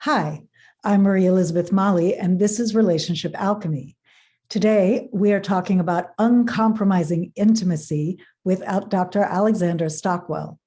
Hi, I'm Marie Elizabeth Molly, and this is Relationship Alchemy. Today, we are talking about uncompromising intimacy with Dr. Alexandra Stockwell.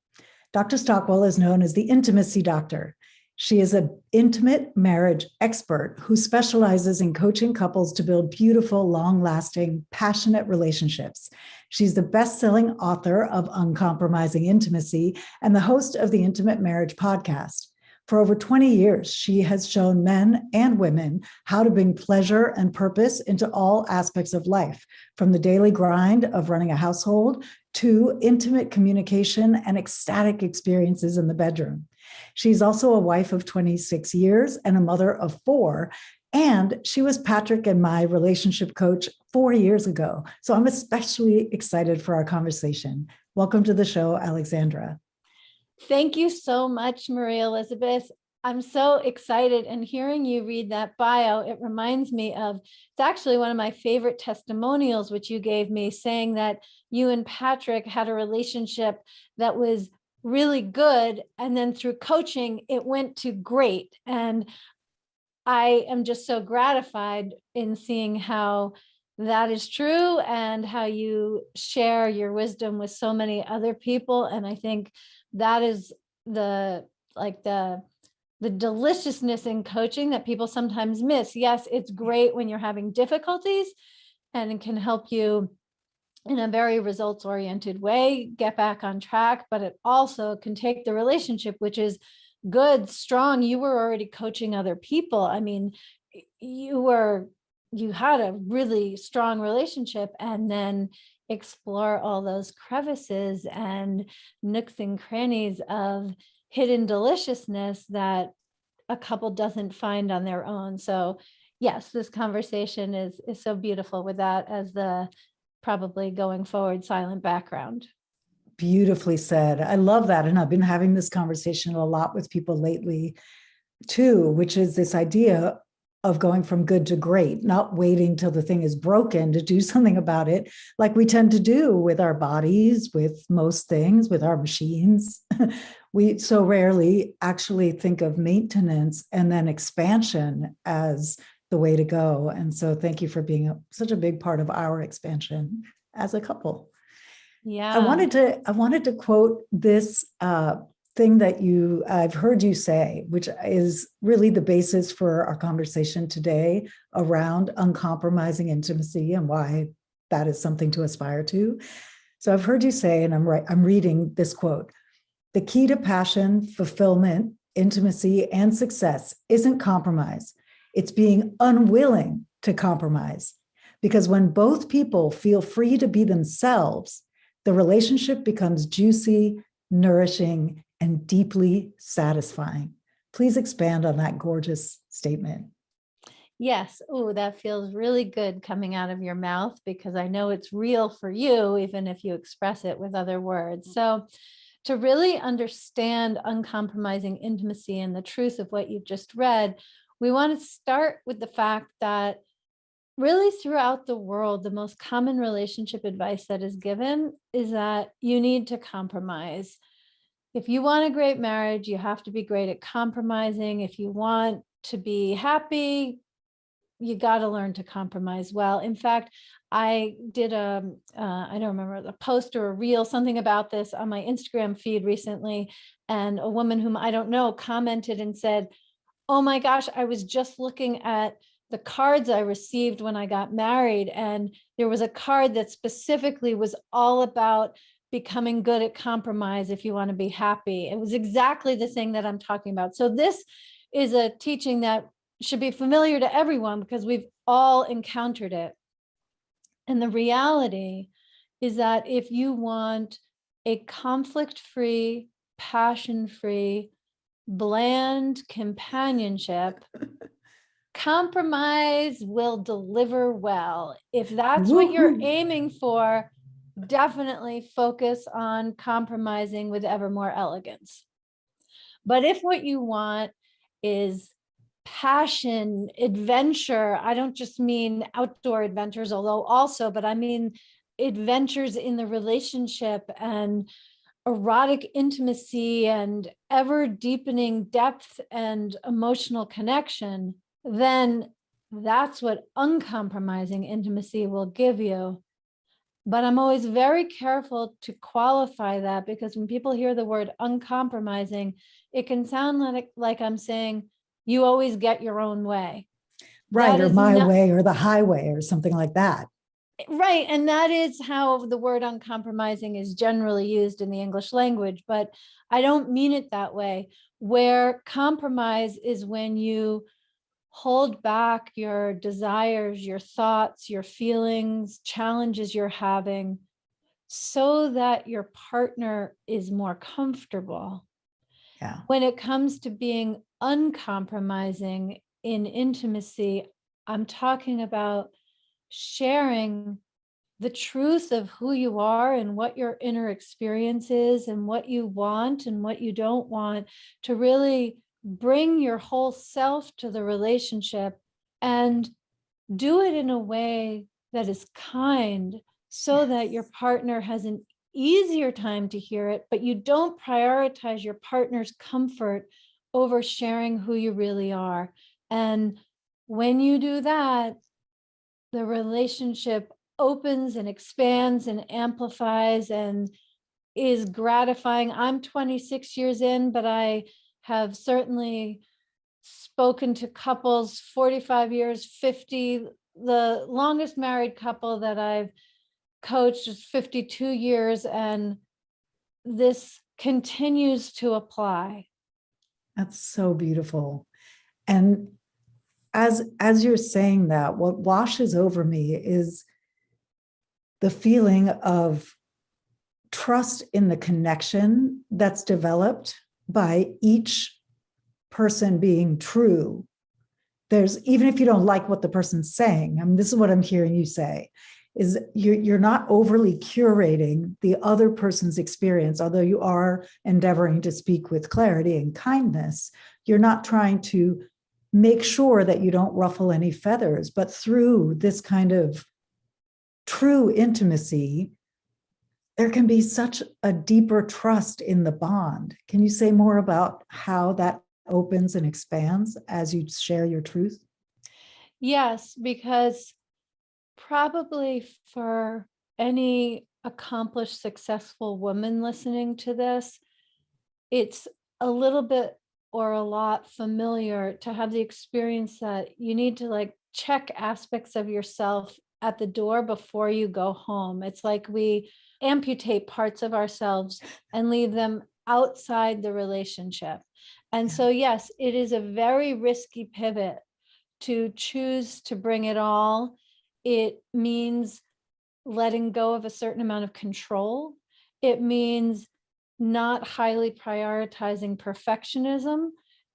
Dr. Stockwell is known as the Intimacy Doctor. She is an intimate marriage expert who specializes in coaching couples to build beautiful, long-lasting, passionate relationships. She's the best-selling author of Uncompromising Intimacy and the host of the Intimate Marriage podcast. For over 20 years, she has shown men and women how to bring pleasure and purpose into all aspects of life, from the daily grind of running a household to intimate communication and ecstatic experiences in the bedroom. She's also a wife of 26 years and a mother of 4, and she was Patrick and my relationship coach 4 years ago. So I'm especially excited for our conversation. Welcome to the show, Alexandra. Thank you so much, Maria Elizabeth. I'm so excited, and hearing you read that bio, it reminds me of, it's actually one of my favorite testimonials, which you gave me, saying that you and Patrick had a relationship that was really good, and then through coaching, it went to great. And I am just so gratified in seeing how that is true and how you share your wisdom with so many other people. And I think that is the deliciousness in coaching that people sometimes miss. Yes, it's great when you're having difficulties, and it can help you in a very results-oriented way get back on track, but it also can take the relationship, which is good, strong. You were already coaching other people. I mean, you had a really strong relationship, and then explore all those crevices and nooks and crannies of hidden deliciousness that a couple doesn't find on their own. So yes, this conversation is so beautiful with that as the probably going forward silent background. Beautifully said. I love that. And I've been having this conversation a lot with people lately too, which is this idea of going from good to great, not waiting till the thing is broken to do something about it, like we tend to do with our bodies, with most things, with our machines. We so rarely actually think of maintenance and then expansion as the way to go. And so thank you for being such a big part of our expansion as a couple. Yeah. I wanted to quote this thing that I've heard you say, which is really the basis for our conversation today around uncompromising intimacy and why that is something to aspire to. So I've heard you say, and I'm reading this quote: "The key to passion, fulfillment, intimacy, and success isn't compromise. It's being unwilling to compromise. Because when both people feel free to be themselves, the relationship becomes juicy, nourishing, and deeply satisfying." Please expand on that gorgeous statement. Yes. Oh, that feels really good coming out of your mouth, because I know it's real for you, even if you express it with other words. So to really understand uncompromising intimacy and the truth of what you've just read, we want to start with the fact that really throughout the world, the most common relationship advice that is given is that you need to compromise. If you want a great marriage, you have to be great at compromising. If you want to be happy, you got to learn to compromise well. In fact, I did I don't remember, a post or a reel, something about this on my Instagram feed recently. And a woman whom I don't know commented and said, "Oh my gosh, I was just looking at the cards I received when I got married, and there was a card that specifically was all about becoming good at compromise if you want to be happy." It was exactly the thing that I'm talking about. So this is a teaching that should be familiar to everyone, because we've all encountered it. And the reality is that if you want a conflict-free, passion-free, bland companionship, compromise will deliver well. If that's what you're aiming for, definitely focus on compromising with ever more elegance. But if what you want is passion, adventure, I don't just mean outdoor adventures, although also, but I mean adventures in the relationship and erotic intimacy and ever deepening depth and emotional connection, then that's what uncompromising intimacy will give you. But I'm always very careful to qualify that, because when people hear the word uncompromising, it can sound like I'm saying you always get your own way. Right, That or is my not way or the highway or something like that. right. And that is how the word uncompromising is generally used in the English language, but I don't mean it that way. Where compromise is when you hold back your desires, your thoughts, your feelings, challenges you're having, so that your partner is more comfortable. Yeah. When it comes to being uncompromising in intimacy, I'm talking about sharing the truth of who you are and what your inner experience is and what you want and what you don't want, to really bring your whole self to the relationship and do it in a way that is kind, so that your partner has an easier time to hear it, but you don't prioritize your partner's comfort over sharing who you really are. And when you do that, the relationship opens and expands and amplifies and is gratifying. I'm 26 years in, but I have certainly spoken to couples 45 years, 50. The longest married couple that I've coached is 52 years, and this continues to apply. That's so beautiful. And as you're saying that, what washes over me is the feeling of trust in the connection that's developed by each person being true. There's, even if you don't like what the person's saying, I mean, this is what I'm hearing you say, is you're not overly curating the other person's experience, although you are endeavoring to speak with clarity and kindness. You're not trying to make sure that you don't ruffle any feathers, but through this kind of true intimacy, there can be such a deeper trust in the bond. Can you say more about how that opens and expands as you share your truth? Yes, because probably for any accomplished, successful woman listening to this, it's a little bit or a lot familiar to have the experience that you need to like check aspects of yourself at the door before you go home. It's like we amputate parts of ourselves and leave them outside the relationship. And so, yes, it is a very risky pivot to choose to bring it all. It means letting go of a certain amount of control. It means not highly prioritizing perfectionism.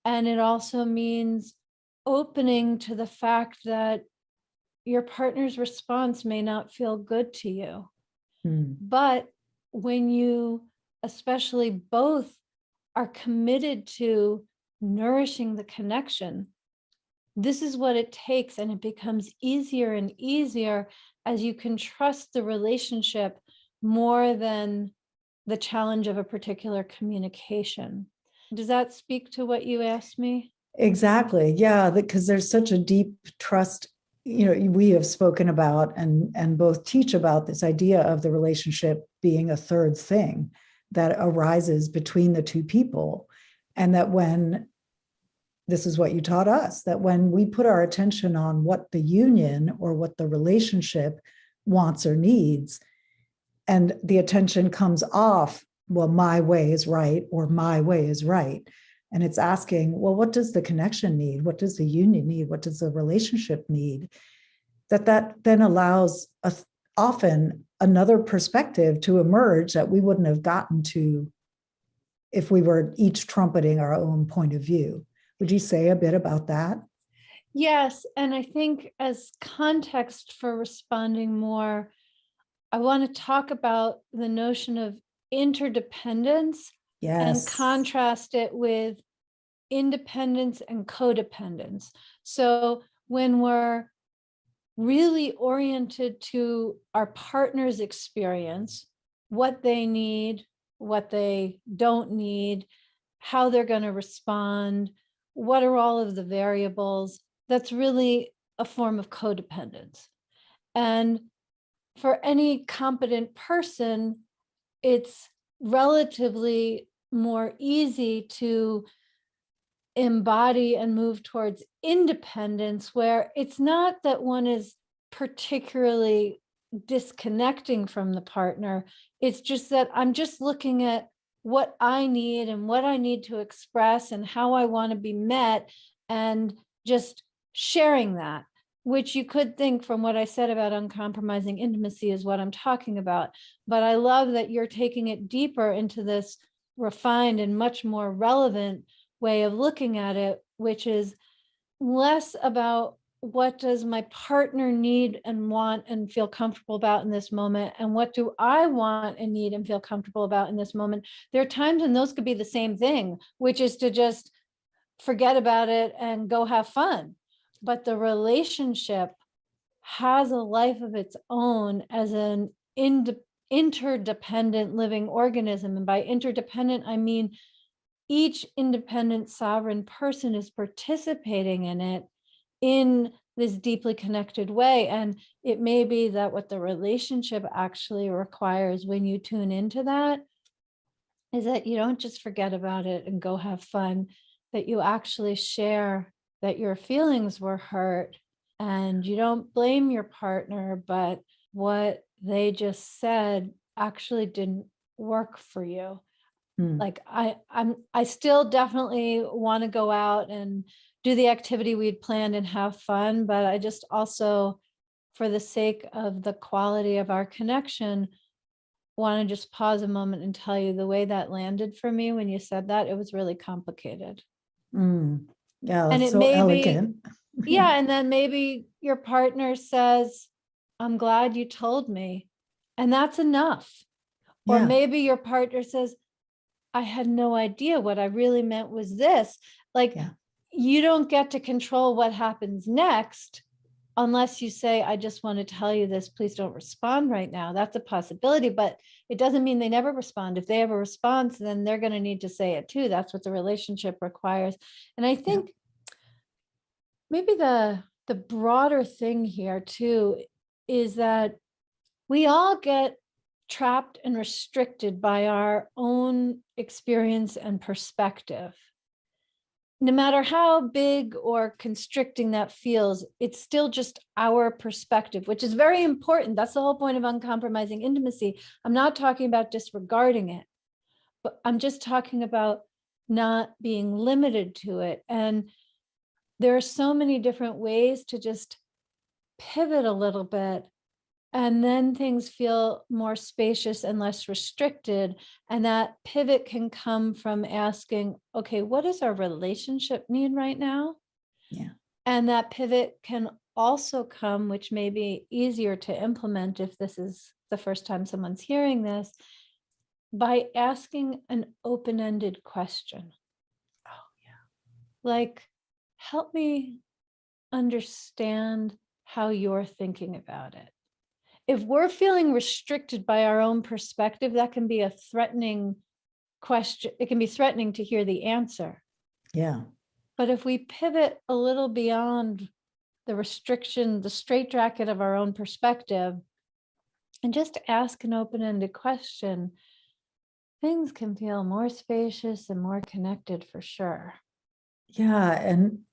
And it also means opening to the fact that your partner's response may not feel good to you. But when you, especially both, are committed to nourishing the connection, this is what it takes. And it becomes easier and easier as you can trust the relationship more than the challenge of a particular communication. Does that speak to what you asked me? Exactly. Yeah, because there's such a deep trust. You know, we have spoken about and both teach about this idea of the relationship being a third thing that arises between the two people. And that when, this is what you taught us, that when we put our attention on what the union or what the relationship wants or needs, and the attention comes off, well, my way is right, or my way is right. And it's asking, well, what does the connection need? What does the union need? What does the relationship need? That then allows often another perspective to emerge that we wouldn't have gotten to if we were each trumpeting our own point of view. Would you say a bit about that? Yes. And I think as context for responding more, I want to talk about the notion of interdependence and Yes. contrast it with independence and codependence. So when we're really oriented to our partner's experience, what they need, what they don't need, how they're going to respond, what are all of the variables. That's really a form of codependence. And for any competent person, it's relatively more easy to embody and move towards independence, where it's not that one is particularly disconnecting from the partner. It's just that I'm just looking at what I need and what I need to express and how I want to be met, and just sharing that, which you could think from what I said about uncompromising intimacy is what I'm talking about. But I love that you're taking it deeper into this refined and much more relevant way of looking at it, which is less about what does my partner need and want and feel comfortable about in this moment, and what do I want and need and feel comfortable about in this moment. There are times when those could be the same thing, which is to just forget about it and go have fun. But the relationship has a life of its own as an interdependent living organism. And by interdependent, I mean each independent sovereign person is participating in it in this deeply connected way. And it may be that what the relationship actually requires when you tune into that is that you don't just forget about it and go have fun, that you actually share that your feelings were hurt, and you don't blame your partner, but what they just said actually didn't work for you. Like I still definitely want to go out and do the activity we'd planned and have fun, but I just also, for the sake of the quality of our connection, want to just pause a moment and tell you the way that landed for me when you said that, it was really complicated. Yeah, And that's it so may be, elegant. yeah, and then maybe your partner says, I'm glad you told me, and that's enough. Or Yeah. maybe your partner says, I had no idea, what I really meant was this. Like, Yeah. you don't get to control what happens next unless you say, I just want to tell you this, please don't respond right now. That's a possibility, but it doesn't mean they never respond. If they have a response, then they're going to need to say it too. That's what the relationship requires. And I think maybe the broader thing here too is that we all get trapped and restricted by our own experience and perspective. No matter how big or constricting that feels, it's still just our perspective, which is very important. That's the whole point of uncompromising intimacy. I'm not talking about disregarding it, but I'm just talking about not being limited to it. And there are so many different ways to just pivot a little bit, and then things feel more spacious and less restricted. And that pivot can come from asking, okay, what does our relationship need right now? Yeah. And that pivot can also come, which may be easier to implement if this is the first time someone's hearing this, by asking an open-ended question. Oh, yeah. Like, help me understand how you're thinking about it. If we're feeling restricted by our own perspective, that can be a threatening question. It can be threatening to hear the answer. Yeah. But if we pivot a little beyond the restriction, the straitjacket of our own perspective, and just ask an open-ended question, things can feel more spacious and more connected for sure. Yeah.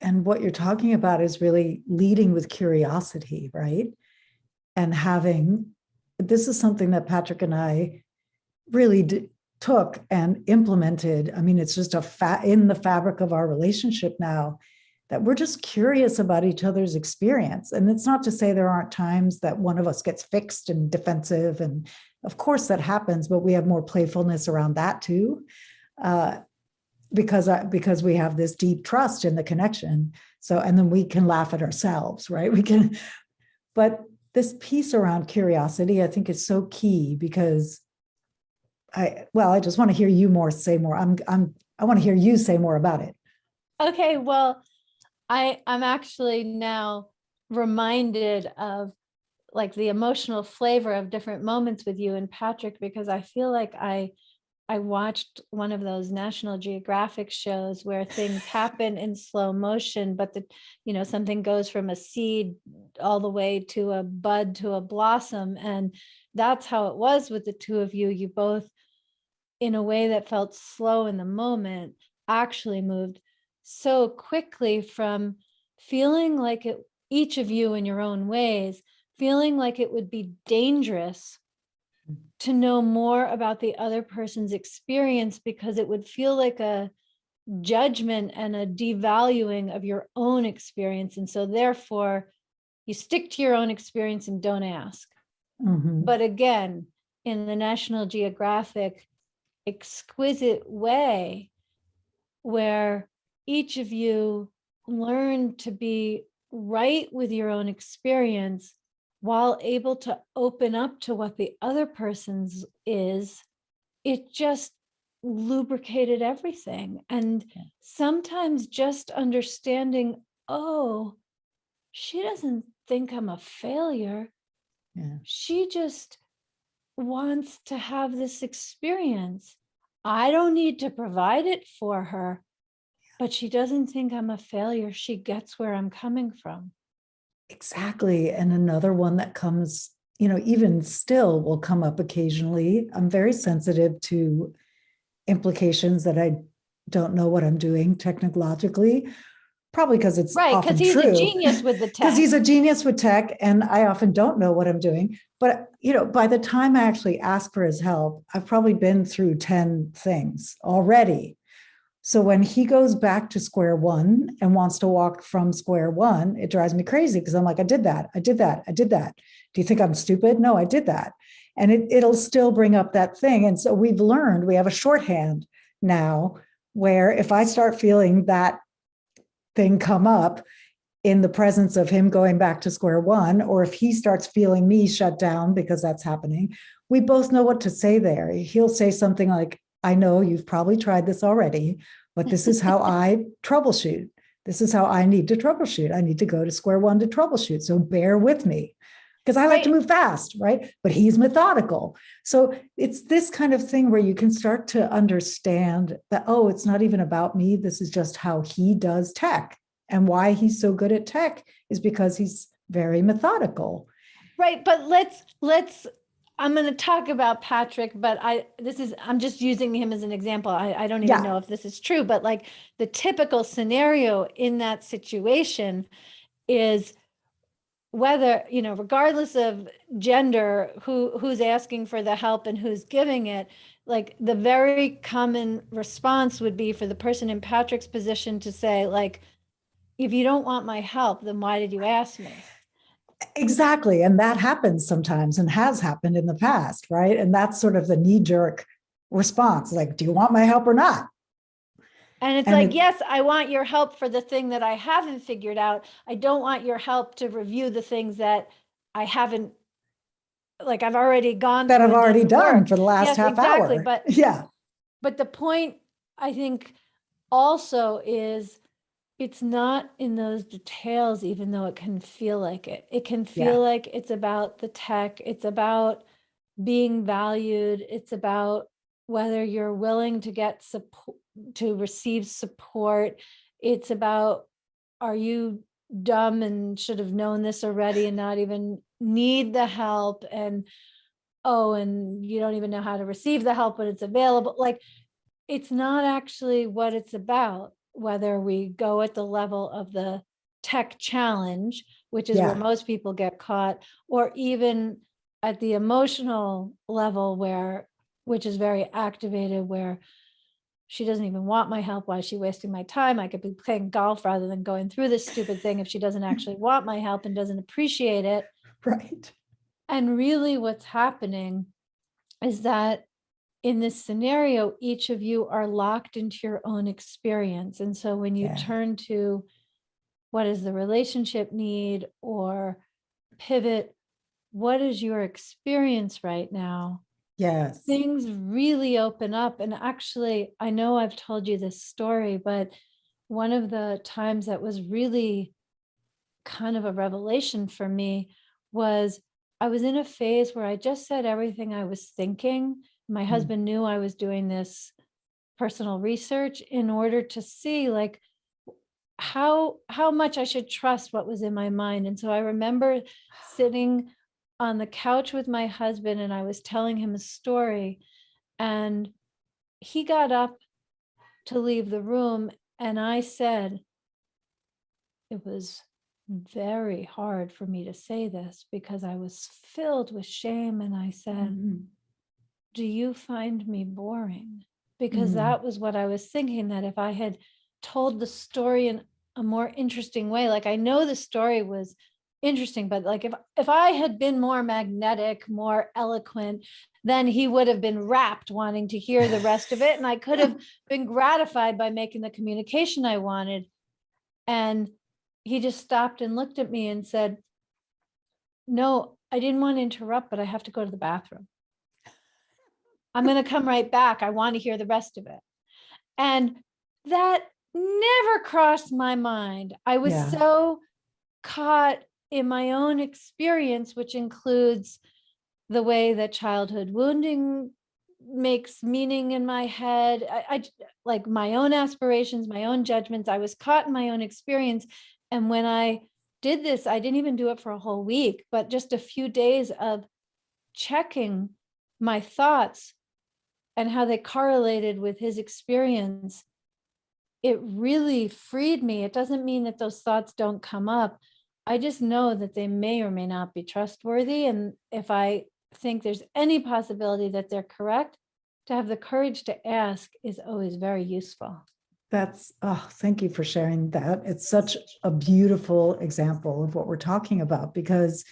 And what you're talking about is really leading with curiosity, right? And having, this is something that Patrick and I really took and implemented. I mean, it's just in the fabric of our relationship now, that we're just curious about each other's experience. And it's not to say there aren't times that one of us gets fixed and defensive. And of course that happens, but we have more playfulness around that too. Because we have this deep trust in the connection. So, and then we can laugh at ourselves, right? But this piece around curiosity, I think, is so key, because I just want to hear you say more. I want to hear you say more about it. Okay, well, I'm actually now reminded of like the emotional flavor of different moments with you and Patrick, because I feel like I I watched one of those National Geographic shows where things happen in slow motion, but something goes from a seed all the way to a bud to a blossom. And that's how it was with the two of you. You both, in a way that felt slow in the moment, actually moved so quickly from feeling like it, each of you in your own ways, feeling like it would be dangerous to know more about the other person's experience, because it would feel like a judgment and a devaluing of your own experience. And so therefore you stick to your own experience and don't ask. Mhm. But again, in the National Geographic exquisite way, where each of you learn to be right with your own experience while able to open up to what the other person's is, it just lubricated everything. And sometimes just understanding, oh, she doesn't think I'm a failure. Yeah. She just wants to have this experience. I don't need to provide it for her, but she doesn't think I'm a failure. She gets where I'm coming from. Exactly. And another one that comes, even still will come up occasionally. I'm very sensitive to implications that I don't know what I'm doing technologically, probably because it's Right, often because he's true. a genius with the tech. Because he's a genius with tech, and I often don't know what I'm doing. But, by the time I actually ask for his help, I've probably been through 10 things already. So when he goes back to square one and wants to walk from square one, it drives me crazy because I'm like, I did that. Do you think I'm stupid? No, I did that. And it'll still bring up that thing. And so we've learned, we have a shorthand now where if I start feeling that thing come up in the presence of him going back to square one, or if he starts feeling me shut down because that's happening, we both know what to say there. He'll say something like, I know you've probably tried this already, but this is how I troubleshoot. This is how I need to troubleshoot. I need to go to square one to troubleshoot. So bear with me, because I like to move fast, right? But he's methodical. So it's this kind of thing where you can start to understand that, oh, it's not even about me. This is just how he does tech. And why he's so good at tech is because he's very methodical. Right. But let's I'm going to talk about Patrick, but I'm just using him as an example. I don't even know if this is true, but like the typical scenario in that situation is whether, regardless of gender, who's asking for the help and who's giving it, like the very common response would be for the person in Patrick's position to say, like, if you don't want my help, then why did you ask me? Exactly. And that happens sometimes and has happened in the past, right? And that's sort of the knee-jerk response, like, do you want my help or not? And it's like, yes, I want your help for the thing that I haven't figured out. I don't want your help to review the things that I haven't, like I've already gone that through I've already done for the last half hour. But the point, I think, also is it's not in those details, even though it can feel like it. It can feel like it's about the tech. It's about being valued. It's about whether you're willing to get support, to receive support. It's about, are you dumb and should have known this already and not even need the help? And and you don't even know how to receive the help when it's available. Like, it's not actually what it's about, whether we go at the level of the tech challenge, which is where most people get caught, or even at the emotional level which is very activated, where she doesn't even want my help. Why is she wasting my time? I could be playing golf rather than going through this stupid thing if she doesn't actually want my help and doesn't appreciate it. Right. And really what's happening is that in this scenario, each of you are locked into your own experience. And so when you turn to what is the relationship need or pivot, what is your experience right now? Yes. Things really open up. And actually, I know I've told you this story, but one of the times that was really kind of a revelation for me was I was in a phase where I just said everything I was thinking, my husband knew I was doing this personal research in order to see like how much I should trust what was in my mind. And so I remember sitting on the couch with my husband and I was telling him a story, and he got up to leave the room, and I said, it was very hard for me to say this because I was filled with shame, and I said, do you find me boring? Because that was what I was thinking, that if I had told the story in a more interesting way, like I know the story was interesting, but like if I had been more magnetic, more eloquent, then he would have been rapt wanting to hear the rest of it. And I could have been gratified by making the communication I wanted. And he just stopped and looked at me and said, no, I didn't want to interrupt, but I have to go to the bathroom. I'm going to come right back. I want to hear the rest of it. And that never crossed my mind. I was so caught in my own experience, which includes the way that childhood wounding makes meaning in my head. I like my own aspirations, my own judgments. I was caught in my own experience. And when I did this, I didn't even do it for a whole week, but just a few days of checking my thoughts and how they correlated with his experience, it really freed me. It doesn't mean that those thoughts don't come up. I just know that they may or may not be trustworthy. And if I think there's any possibility that they're correct, to have the courage to ask is always very useful. Thank you for sharing that. It's such a beautiful example of what we're talking about, because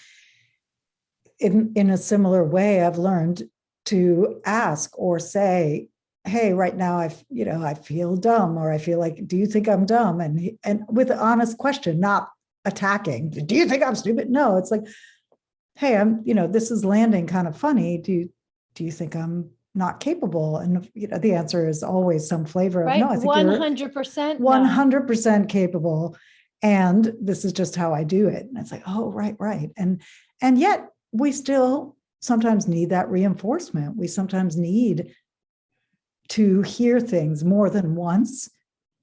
in a similar way, I've learned to ask or say, hey, right now I feel dumb, or I feel like, do you think I'm dumb? And with an honest question, not attacking. Do you think I'm stupid? No, it's like, hey, this is landing kind of funny. Do you think I'm not capable? And the answer is always some flavor of no. I think 100%, 100% capable, and this is just how I do it. And it's like, oh, right, and yet we still sometimes need that reinforcement. We sometimes need to hear things more than once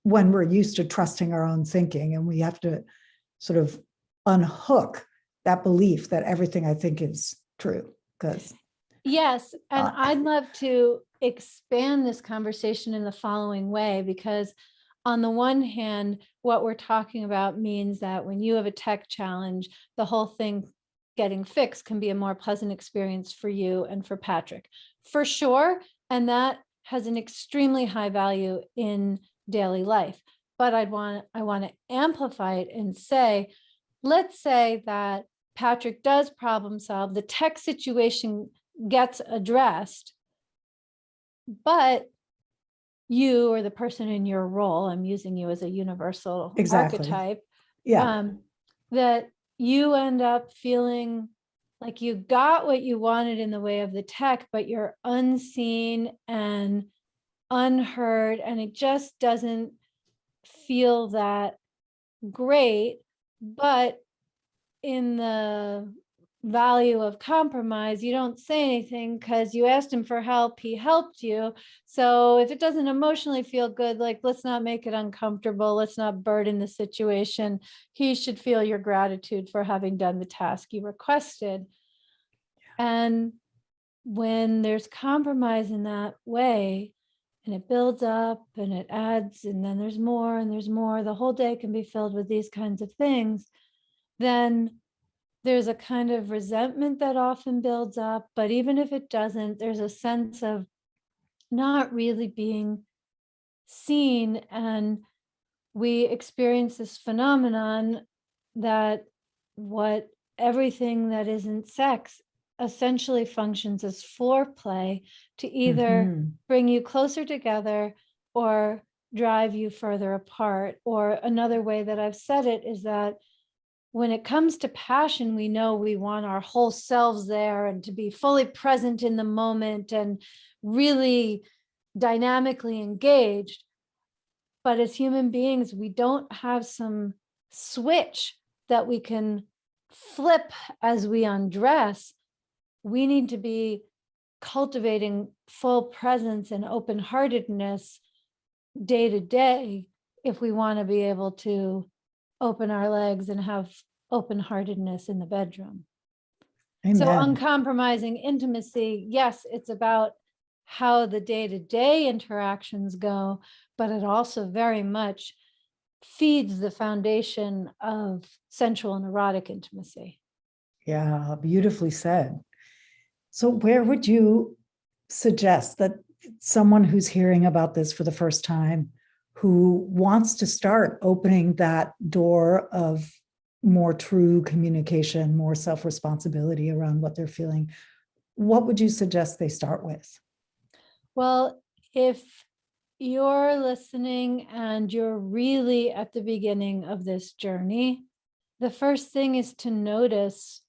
when we're used to trusting our own thinking, and we have to sort of unhook that belief that everything I think is true. Because yes, and I'd love to expand this conversation in the following way, because on the one hand, what we're talking about means that when you have a tech challenge, the whole thing getting fixed can be a more pleasant experience for you and for Patrick, for sure. And that has an extremely high value in daily life. But I want to amplify it and say, let's say that Patrick does problem solve, the tech situation gets addressed, but you, or the person in your role, I'm using you as a universal archetype, that you end up feeling like you got what you wanted in the way of the tech, but you're unseen and unheard, and it just doesn't feel that great. But in the value of compromise, you don't say anything because you asked him for help, he helped you. So if it doesn't emotionally feel good, like, let's not make it uncomfortable, let's not burden the situation. He should feel your gratitude for having done the task you requested. And when there's compromise in that way, and it builds up and it adds, and then there's more and there's more, the whole day can be filled with these kinds of things, then there's a kind of resentment that often builds up. But even if it doesn't, there's a sense of not really being seen. And we experience this phenomenon that everything that isn't sex essentially functions as foreplay to either bring you closer together or drive you further apart. Or another way that I've said it is that when it comes to passion, we know we want our whole selves there and to be fully present in the moment and really dynamically engaged. But as human beings, we don't have some switch that we can flip as we undress. We need to be cultivating full presence and open-heartedness day to day if we want to be able to open our legs and have open-heartedness in the bedroom. So Amen. uncompromising intimacy, yes, it's about how the day-to-day interactions go, but it also very much feeds the foundation of sensual and erotic intimacy. Yeah, beautifully said. So where would you suggest that someone who's hearing about this for the first time, who wants to start opening that door of more true communication, more self-responsibility around what they're feeling, what would you suggest they start with? Well, if you're listening and you're really at the beginning of this journey, the first thing is to notice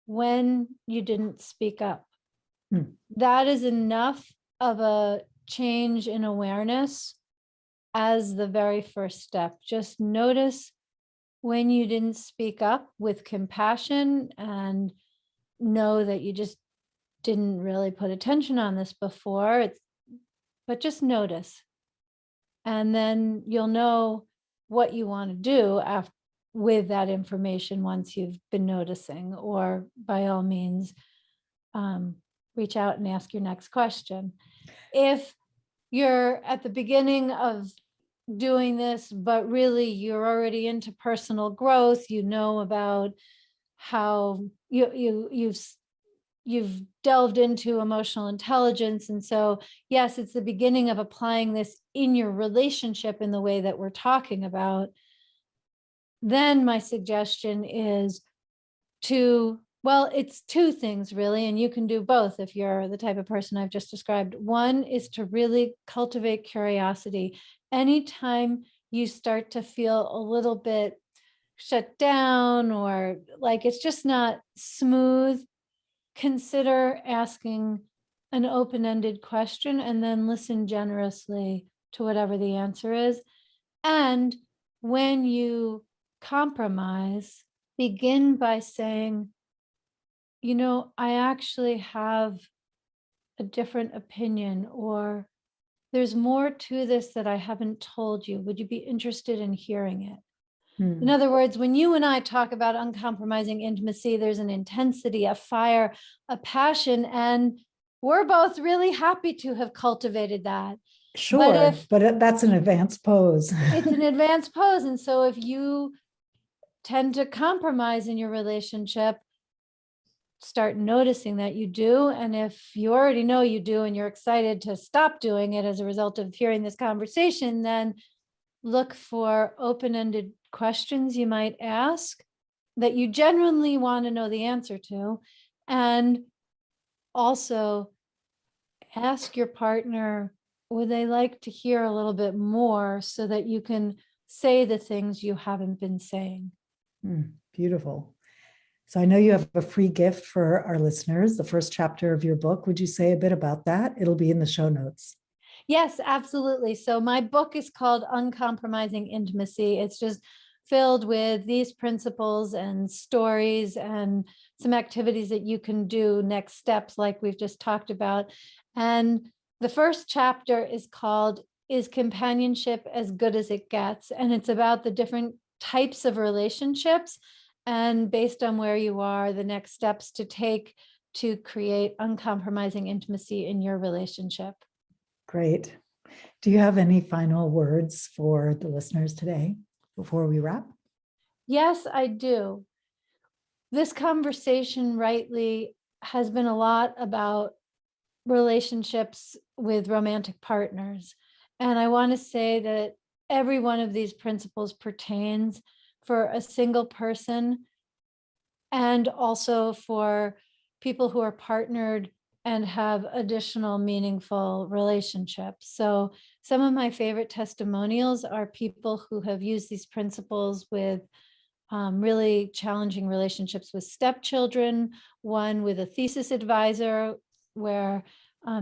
when you didn't speak up. That is enough of a change in awareness as the very first step. Just notice when you didn't speak up with compassion, and know that you just didn't really put attention on this before. But just notice. And then you'll know what you want to do with that information once you've been noticing, or by all means, reach out and ask your next question. If you're at the beginning of doing this, but really you're already into personal growth, you know about how you've delved into emotional intelligence. And so, yes, it's the beginning of applying this in your relationship in the way that we're talking about. Then my suggestion is it's two things really, and you can do both if you're the type of person I've just described. One is to really cultivate curiosity. Anytime you start to feel a little bit shut down, or like it's just not smooth, consider asking an open-ended question and then listen generously to whatever the answer is. And when you compromise, begin by saying, I actually have a different opinion, or there's more to this that I haven't told you. Would you be interested in hearing it? In other words, when you and I talk about uncompromising intimacy, there's an intensity, a fire, a passion, and we're both really happy to have cultivated that. Sure, but that's an advanced pose. It's an advanced pose. And so if you tend to compromise in your relationship, start noticing that you do. And if you already know you do and you're excited to stop doing it as a result of hearing this conversation, then look for open-ended questions you might ask that you genuinely want to know the answer to. And also ask your partner, would they like to hear a little bit more so that you can say the things you haven't been saying? Beautiful. So I know you have a free gift for our listeners, the first chapter of your book. Would you say a bit about that? It'll be in the show notes. Yes, absolutely. So my book is called Uncompromising Intimacy. It's just filled with these principles and stories and some activities that you can do, next steps like we've just talked about. And the first chapter is called Is Companionship as Good as It Gets? And it's about the different types of relationships, and based on where you are, the next steps to take to create uncompromising intimacy in your relationship. Great. Do you have any final words for the listeners today before we wrap? Yes, I do. This conversation rightly has been a lot about relationships with romantic partners. And I want to say that every one of these principles pertains for a single person, and also for people who are partnered and have additional meaningful relationships. So some of my favorite testimonials are people who have used these principles with really challenging relationships with stepchildren, one with a thesis advisor where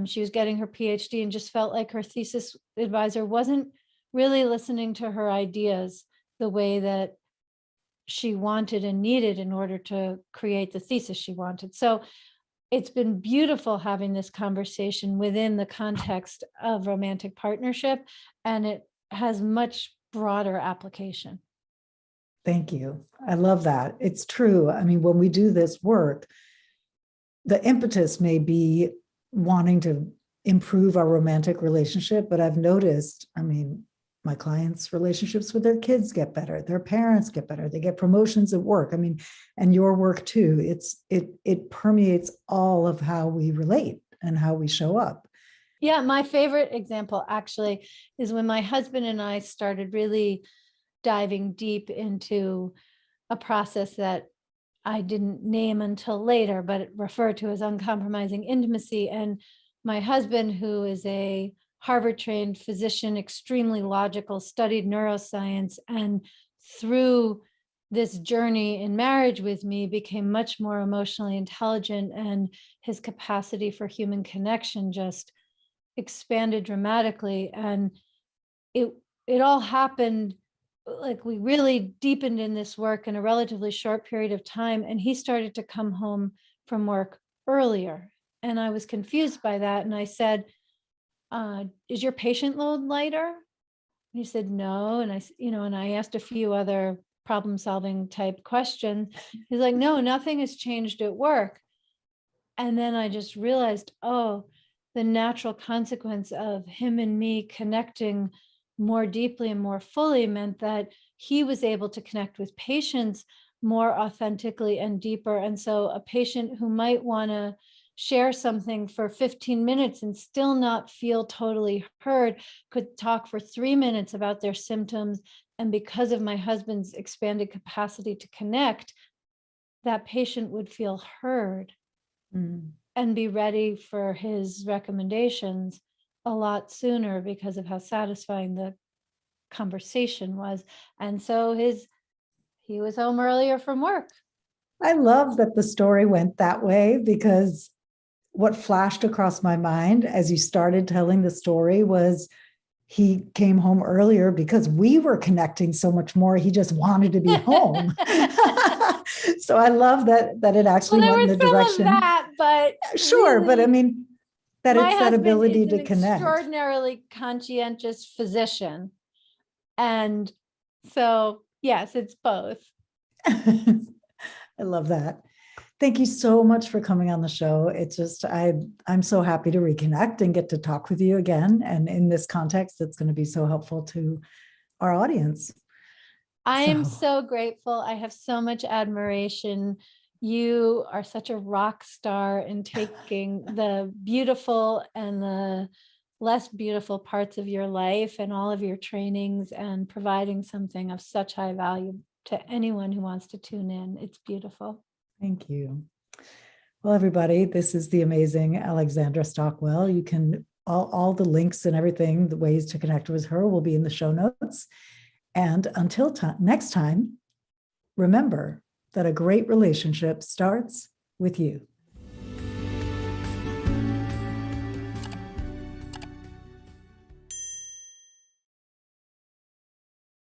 she was getting her PhD and just felt like her thesis advisor wasn't really listening to her ideas the way that she wanted and needed in order to create the thesis she wanted. So it's been beautiful having this conversation within the context of romantic partnership, and it has much broader application. Thank you. I love that. It's true. I mean, when we do this work, the impetus may be wanting to improve our romantic relationship, but I've noticed, I mean, my clients' relationships with their kids get better, their parents get better, they get promotions at work. I mean, and your work too. It permeates all of how we relate and how we show up. Yeah, my favorite example actually is when my husband and I started really diving deep into a process that I didn't name until later, but it referred to as uncompromising intimacy. And my husband, who is a Harvard-trained physician, extremely logical, studied neuroscience, and through this journey in marriage with me became much more emotionally intelligent, and his capacity for human connection just expanded dramatically. And it all happened, like we really deepened in this work in a relatively short period of time, and he started to come home from work earlier. And I was confused by that. And I said, is your patient load lighter? And he said, no. And and I asked a few other problem solving type questions. He's like, no, nothing has changed at work. And then I just realized, oh, the natural consequence of him and me connecting more deeply and more fully meant that he was able to connect with patients more authentically and deeper. And so a patient who might want to share something for 15 minutes and still not feel totally heard could talk for 3 minutes about their symptoms. And because of my husband's expanded capacity to connect, that patient would feel heard and be ready for his recommendations a lot sooner because of how satisfying the conversation was. And so he was home earlier from work. I love that the story went that way, because what flashed across my mind as you started telling the story was he came home earlier because we were connecting so much more. He just wanted to be home. So I love that it actually went in the direction. Of that, but sure, really, but I mean, that it's that ability is to an connect. Extraordinarily conscientious physician. And so, yes, it's both. I love that. Thank you so much for coming on the show. It's just, I'm so happy to reconnect and get to talk with you again. And in this context, it's going to be so helpful to our audience. I am so grateful. I have so much admiration. You are such a rock star in taking the beautiful and the less beautiful parts of your life and all of your trainings and providing something of such high value to anyone who wants to tune in. It's beautiful. Thank you. Well, everybody, this is the amazing Alexandra Stockwell. You can, all the links and everything, the ways to connect with her will be in the show notes. And until next time, remember that a great relationship starts with you.